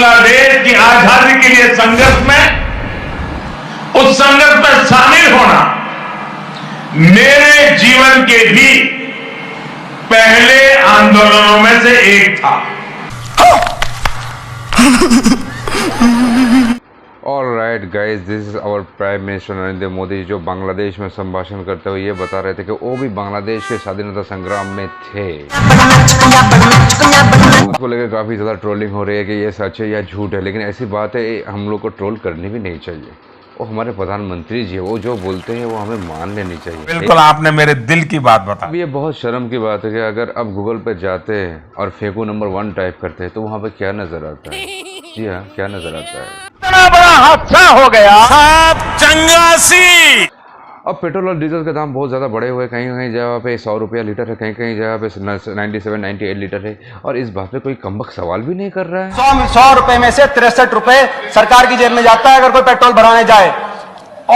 बांग्लादेश की आजादी के लिए संघर्ष में, उस संघर्ष में शामिल होना मेरे जीवन के भी पहले आंदोलनों में से एक था। Alright guys, this is our prime minister Narendra Modi, जो बांग्लादेश में संभाषण करते हुए ये बता रहे थे कि वो भी बांग्लादेश के स्वाधीनता संग्राम में थे। उसको लेकर काफ़ी ज़्यादा ट्रोलिंग हो रही है कि ये सच है या झूठ है, लेकिन ऐसी बात है हम लोग को ट्रोल करनी भी नहीं चाहिए। वो हमारे प्रधानमंत्री जी है, वो जो बोलते हैं वो हमें मान लेनी चाहिए। बिल्कुल, आपने मेरे दिल की बात बता। अब ये बहुत शर्म की बात है कि अगर अब गूगल पे जाते हैं और फेकू नंबर 1 टाइप करते हैं तो वहाँ पे क्या नजर आता है? जी हाँ, क्या नजर आता है? इतना बड़ा हादसा हो गया, चंगासी। अब पेट्रोल और डीजल के दाम बहुत ज़्यादा बढ़े हुए, कहीं कहीं जगह पे 100 रुपया लीटर है, कहीं कहीं जगह पे 97-98 लीटर है, और इस बात पे कोई कमबख्त सवाल भी नहीं कर रहा है। 100 रुपए में से 63 रुपए सरकार की जेब में जाता है अगर कोई पेट्रोल भराने जाए,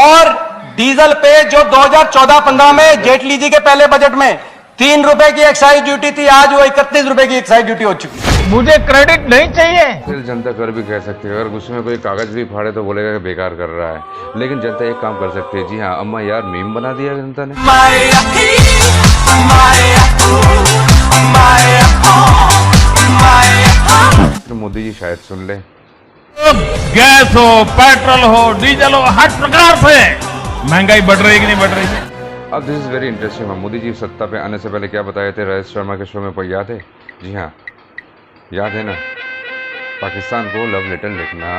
और डीजल पे जो 2014-15 में जेटली जी के पहले बजट में 3 रुपए की एक्साइज ड्यूटी थी, आज वो 31 रुपए की एक्साइज ड्यूटी हो चुकी है। मुझे क्रेडिट नहीं चाहिए। फिर जनता कर भी कह सकती है, अगर गुस्से में कोई कागज भी फाड़े तो बोलेगा कि बेकार कर रहा है, लेकिन जनता एक काम कर सकती है। जी हाँ अम्मा यार, मीम बना दिया जनता ने। तो मोदी जी शायद सुन ले। गैस हो, पेट्रोल हो, डीजल हो, हर प्रकार से महंगाई बढ़ रही है कि नहीं बढ़ रही है। अब this is very interesting. Modi ji सत्ता पे आने से पहले क्या बताए थे राजेश शर्मा के शो में, पर याद है? जी हाँ याद है ना, पाकिस्तान को लव लेटर लिखना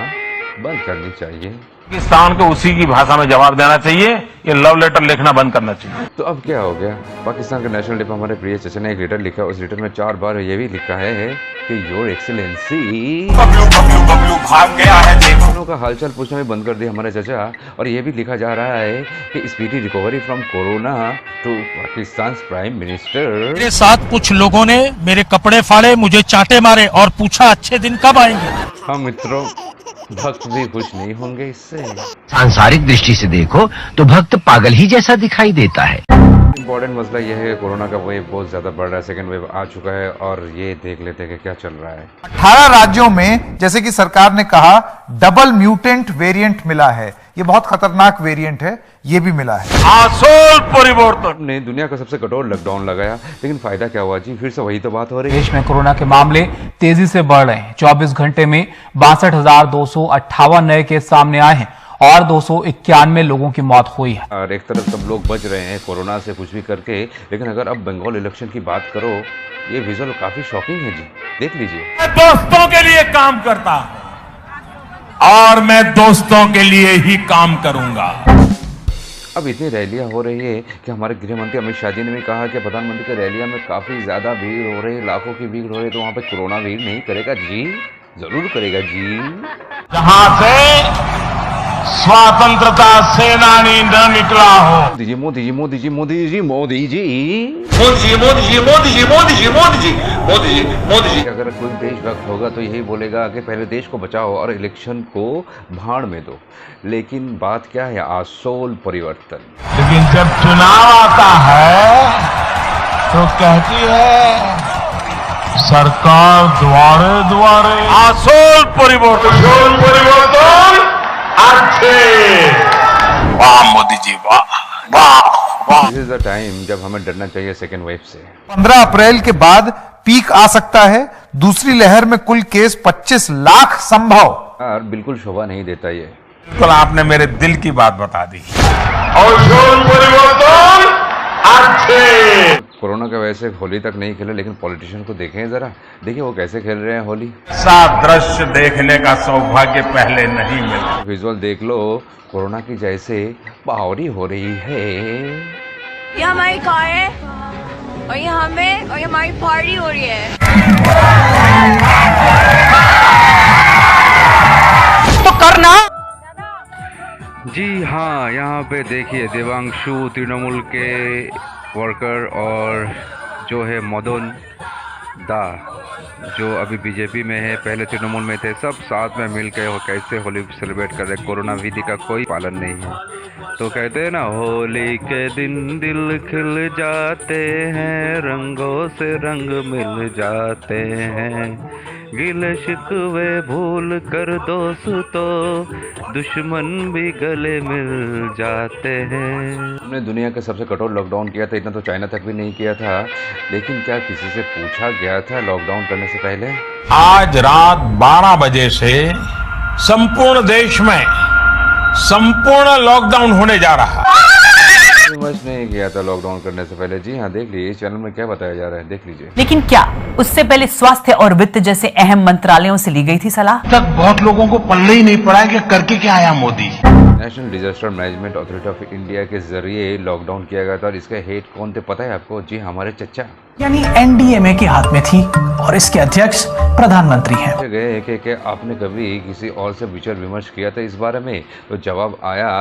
बंद करनी चाहिए। पाकिस्तान को उसी की भाषा में जवाब देना चाहिए, ये लव लेटर लिखना बंद करना चाहिए। तो अब क्या हो गया? पाकिस्तान के नेशनल डे पर हमारे प्रिय चचा ने एक लेटर लिखा, उस लेटर में 4 बार ये भी लिखा है कि योर एक्सीलेंसी भाग गया है, दोनों का हालचाल पूछना भी बंद कर दिया हमारे चचा, और ये भी लिखा जा रहा है कि speedy recovery from corona to Pakistan prime minister. मेरे साथ कुछ लोगों ने मेरे कपड़े फाड़े, मुझे चांटे मारे और पूछा अच्छे दिन कब आएंगे। हाँ मित्रों, भक्त भी खुश नहीं होंगे इससे। सांसारिक दृष्टि से देखो तो भक्त पागल ही जैसा दिखाई देता है। इम्पोर्टेंट मसला यह है कि कोरोना का वेव बहुत ज्यादा बढ़ रहा है, सेकंड वेव आ चुका है, और ये देख लेते हैं कि क्या चल रहा है। 18 राज्यों में जैसे कि सरकार ने कहा डबल म्यूटेंट वेरिएंट मिला है, ये बहुत खतरनाक वेरिएंट है, ये भी मिला है। आसोल परिवर्तन ने दुनिया का सबसे कठोर लॉकडाउन लगाया, लेकिन फायदा क्या हुआ जी? फिर से वही तो बात हो रही है। देश में कोरोना के मामले तेजी से बढ़ रहे हैं। 24 घंटे में 62,258 नए केस सामने आए हैं और 291 लोगों की मौत हुई है। और एक तरफ सब लोग बच रहे हैं कोरोना से कुछ भी करके, लेकिन अगर अब बंगाल इलेक्शन की बात करो, ये विजुअल काफी शॉकिंग है जी, देख लीजिए। मैं दोस्तों के लिए काम करता हूं और मैं दोस्तों के लिए ही काम करूंगा। अब इतनी रैलियां हो रही है कि हमारे गृह मंत्री अमित शाह जी ने भी कहा कि प्रधानमंत्री की रैलियां में काफी ज्यादा भीड़ हो रही है, लाखों की भीड़ हो रही है, तो वहां पे कोरोना भीड़ नहीं करेगा जी? जरूर करेगा जी। जहां से स्वतंत्रता सेनानी न निकला हो। मोदी जी मोदी जी मोदी जी मोदी जी मोदी जी मोदी जी मोदी जी मोदी जी मोदी जी मोदी जी मोदी जी मोदी जी। अगर कोई देशभक्त होगा तो यही बोलेगा कि पहले देश को बचाओ और इलेक्शन को भाड़ में दो, लेकिन बात क्या है? आसोल परिवर्तन। लेकिन जब चुनाव आता है तो कहती है सरकार द्वारे द्वारे। आसोल परिवर्तन, आसोल परिवर्तन अच्छे। वाह मोदी जी, वाह वाह वाह। दिस इज द टाइम जब हमें डरना चाहिए सेकेंड वेव से। 15 अप्रैल के बाद पीक आ सकता है, दूसरी लहर में कुल केस 25 लाख संभव। यार बिल्कुल शोभा नहीं देता ये। बिल्कुल, आपने मेरे दिल की बात बता दी। आसोल परिवर्तन अच्छे। कोरोना का वैसे होली तक नहीं खेले, लेकिन पॉलिटिशियन को देखें जरा, देखिए वो कैसे खेल रहे हैं होली। ऐसा दृश्य देखने का सौभाग्य पहले नहीं मिला। विजुअल देख लो, कोरोना की जैसे बावरी हो रही है। ये हमारी कार है और ये हमें और ये हमारी पार्टी हो रही है। तो करना। जी हाँ, यहाँ पे देखिए देवांशु तृणमूल के वर्कर और जो है मदन दा जो अभी बीजेपी में है, पहले तृणमूल में थे, सब साथ में मिलकर वो कैसे होली सेलिब्रेट कर रहे। कोरोना विधि का कोई पालन नहीं है, तो कहते हैं ना, होली के दिन दिल खिल जाते हैं, रंगों से रंग मिल जाते हैं, गिले शिकवे भूल कर दोस्तों, दुश्मन भी गले मिल जाते हैं। हमने दुनिया का सबसे कठोर लॉकडाउन किया था, इतना तो चाइना तक भी नहीं किया था। लेकिन क्या किसी से पूछा गया था लॉकडाउन करने से पहले? आज रात 12 बजे से संपूर्ण देश में संपूर्ण लॉकडाउन होने जा रहा है। विमर्श नहीं किया था लॉकडाउन करने से पहले। जी हाँ, देख लीजिए इस चैनल में क्या बताया जा रहा है, देख लीजिए। लेकिन क्या उससे पहले स्वास्थ्य और वित्त जैसे अहम मंत्रालयों से ली गई थी सलाह? तक बहुत लोगों को पल्ले ही नहीं पड़ा है कि करके क्या आया Modi. National disaster management authority of India के जरिए लॉकडाउन किया गया था और इसका हेड कौन थे पता है आपको? जी हमारे चचा, यानी एनडीएमए के हाथ में थी और इसके अध्यक्ष प्रधानमंत्री हैं। गए कि आपने कभी किसी और से विचार विमर्श किया था इस बारे में? तो जवाब आया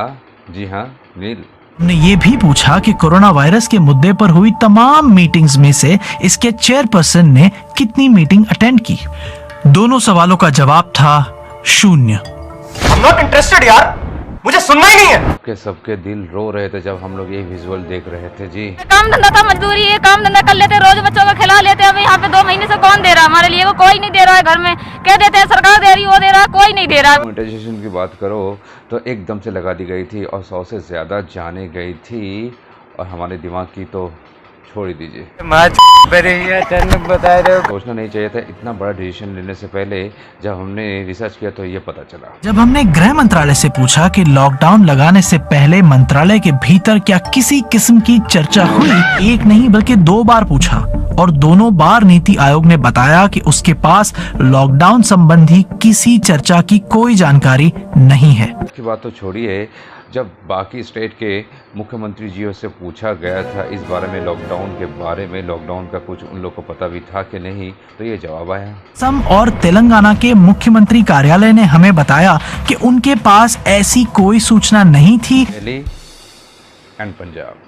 जी हाँ, नील। हमने ये भी पूछा कि कोरोना वायरस के मुद्दे पर हुई तमाम मीटिंग्स में से इसके चेयरपर्सन ने कितनी मीटिंग अटेंड की। दोनों सवालों का जवाब था 0। I'm not interested यार, मुझे सुनना ही नहीं है। सबके दिल रो रहे थे जब हम लोग ये विजुअल देख रहे थे। जी काम धंधा था, मजदूरी है, काम धंधा कर लेते, रोज बच्चों को खिला लेते। अब यहाँ पे 2 महीने से कौन दे रहा हमारे लिए? वो कोई नहीं दे रहा है। घर में कह देते हैं सरकार दे रही, वो दे रहा, कोई नहीं दे रहा। मोनेटाइजेशन की बात करो तो एकदम से लगा दी गई थी और 100 से ज्यादा जाने गई थी और हमारे दिमाग की तो छोड़ ही दीजिए। सोचना नहीं चाहिए था इतना बड़ा डिसीजन लेने से पहले। जब हमने रिसर्च किया तो ये पता चला। जब हमने गृह मंत्रालय से पूछा कि लॉकडाउन लगाने से पहले मंत्रालय के भीतर क्या किसी किस्म की चर्चा हुई, एक नहीं बल्कि 2 बार पूछा और दोनों बार नीति आयोग ने बताया कि उसके पास लॉकडाउन संबंधी किसी चर्चा की कोई जानकारी नहीं है। इसकी बात तो छोड़िए, जब बाकी स्टेट के मुख्यमंत्री जियों से पूछा गया था इस बारे में, लॉकडाउन के बारे में, लॉकडाउन का कुछ उन लोग को पता भी था कि नहीं, तो ये जवाब आया। असम और तेलंगाना के मुख्यमंत्री कार्यालय ने हमें बताया कि उनके पास ऐसी कोई सूचना नहीं थी। दिल्ली एंड पंजाब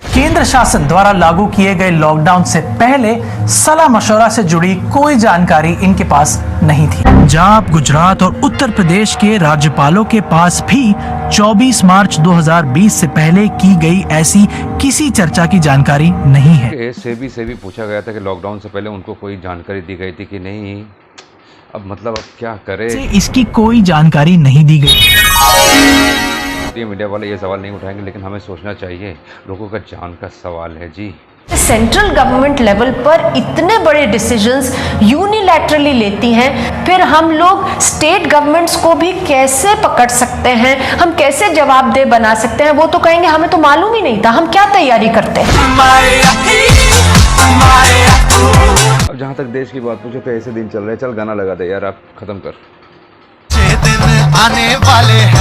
केंद्र शासन द्वारा लागू किए गए लॉकडाउन से पहले सलाह मशवरा से जुड़ी कोई जानकारी इनके पास नहीं थी। पंजाब, गुजरात और उत्तर प्रदेश के राज्यपालों के पास भी 24 मार्च 2020 से पहले की गई ऐसी किसी चर्चा की जानकारी नहीं है। से भी पूछा गया था कि लॉकडाउन से पहले उनको कोई जानकारी दी गई थी कि नहीं। अब मतलब अब क्या करें, इसकी कोई जानकारी नहीं दी गई। मीडिया वाले ये सवाल नहीं उठाएंगे, लेकिन हमें सोचना चाहिए, लोगों का जान का सवाल है। जी सेंट्रल गवर्नमेंट लेवल पर इतने बड़े डिसीजंस यूनिलैटरली लेती हैं, फिर हम लोग स्टेट गवर्नमेंट्स को भी कैसे पकड़ सकते हैं, हम कैसे जवाबदेह बना सकते हैं? वो तो कहेंगे हमें तो मालूम ही नहीं था, हम क्या तैयारी करते हैं। अब जहाँ तक देश की बात पूछो तो ऐसे दिन चल रहे, चल गाना लगा दे यार, आप खत्म कर। दिन आने वाले हैं।